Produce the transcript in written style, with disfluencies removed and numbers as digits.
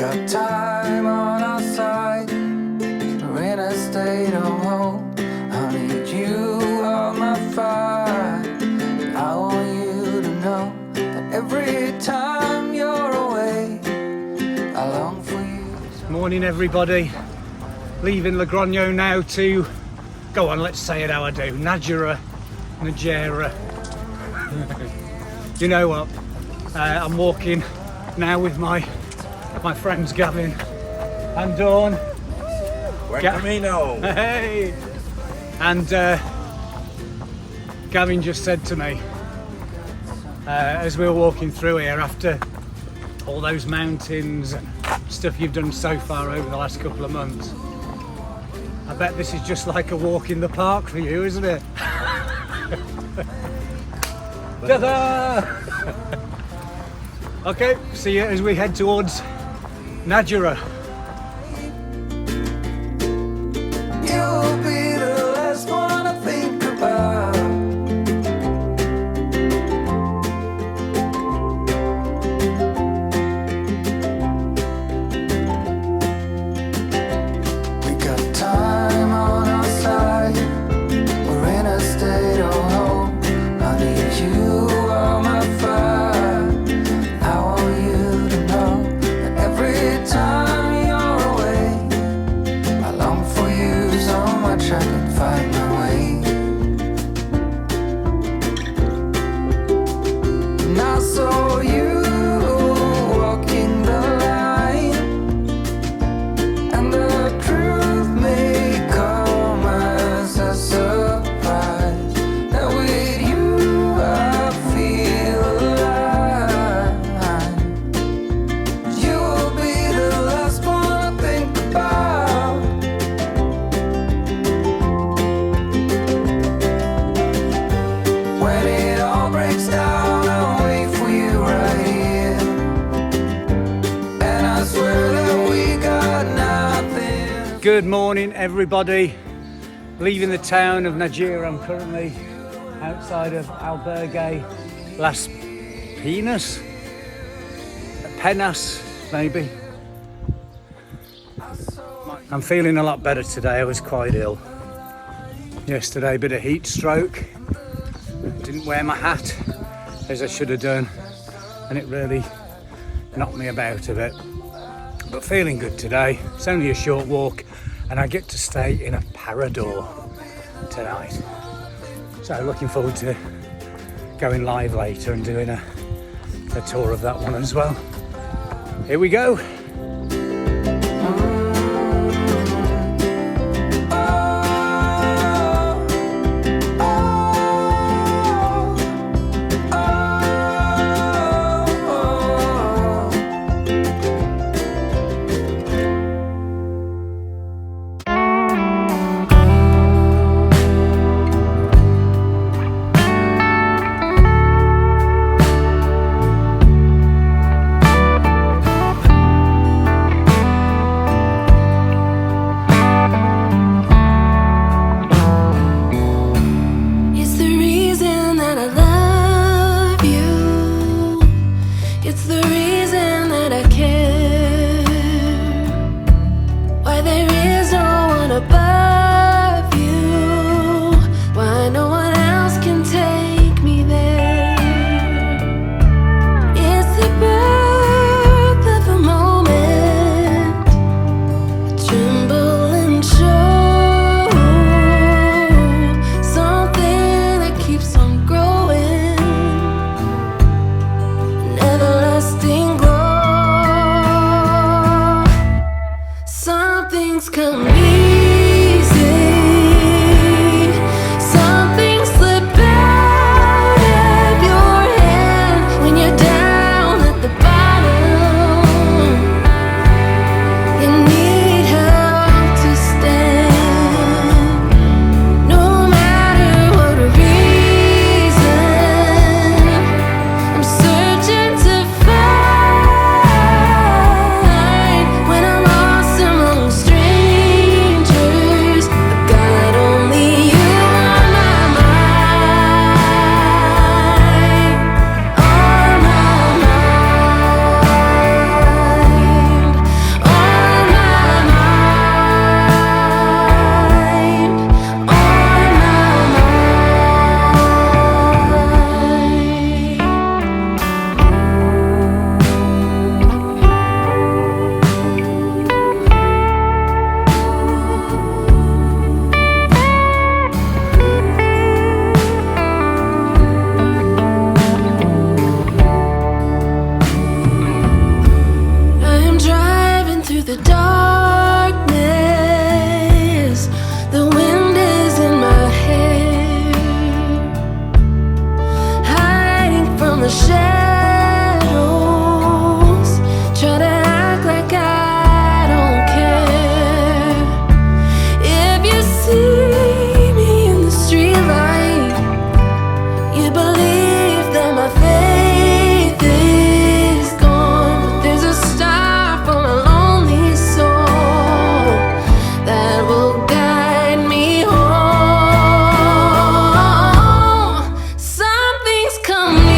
got time on our side. We're in a state of hope. I need you on my fire. I want you to know that every time you're away, I long for you. Morning everybody. Leaving Logrono now to, go on, let's say it how I do, Najera. You know what, I'm walking now with my friends Gavin and Dawn. Camino. Hey! And Gavin just said to me, as we were walking through here after all those mountains and stuff you've done so far over the last couple of months, I bet this is just like a walk in the park for you, isn't it? Ta-da! Okay, see you as we head towards Najera. You'll be the last one I think about. We got time on our side. We're in a state of hope. I need you on my fire. I want you to know that every time you're away, I long for you so much I can find my way. And I saw you walking the line, and the truth may come as a surprise. That with you I feel alive. You'll be the last one I think about. When it all breaks down, I'll wait for you right here. And I swear that we got nothing. Good morning everybody. Leaving the town of Najera. I'm currently outside of Albergue Las Penas, maybe. I'm feeling a lot better today. I was quite ill yesterday, bit of heat stroke. Didn't wear my hat as I should have done, and it really knocked me about a bit. But feeling good today. It's only a short walk, and I get to stay in a PARADOR tonight. So looking forward to going live later and doing a tour of that one as well. Here we go. It's the reason that I love you. It's the reason that I care. Why there is no one above you. Why no one else can take me there. It's the birth of a moment. I tremble and show something that keeps on growing, an everlasting the shadows, try to act like I don't care. If you see me in the streetlight, you believe that my faith is gone. But there's a star for a lonely soul that will guide me home. Something's coming.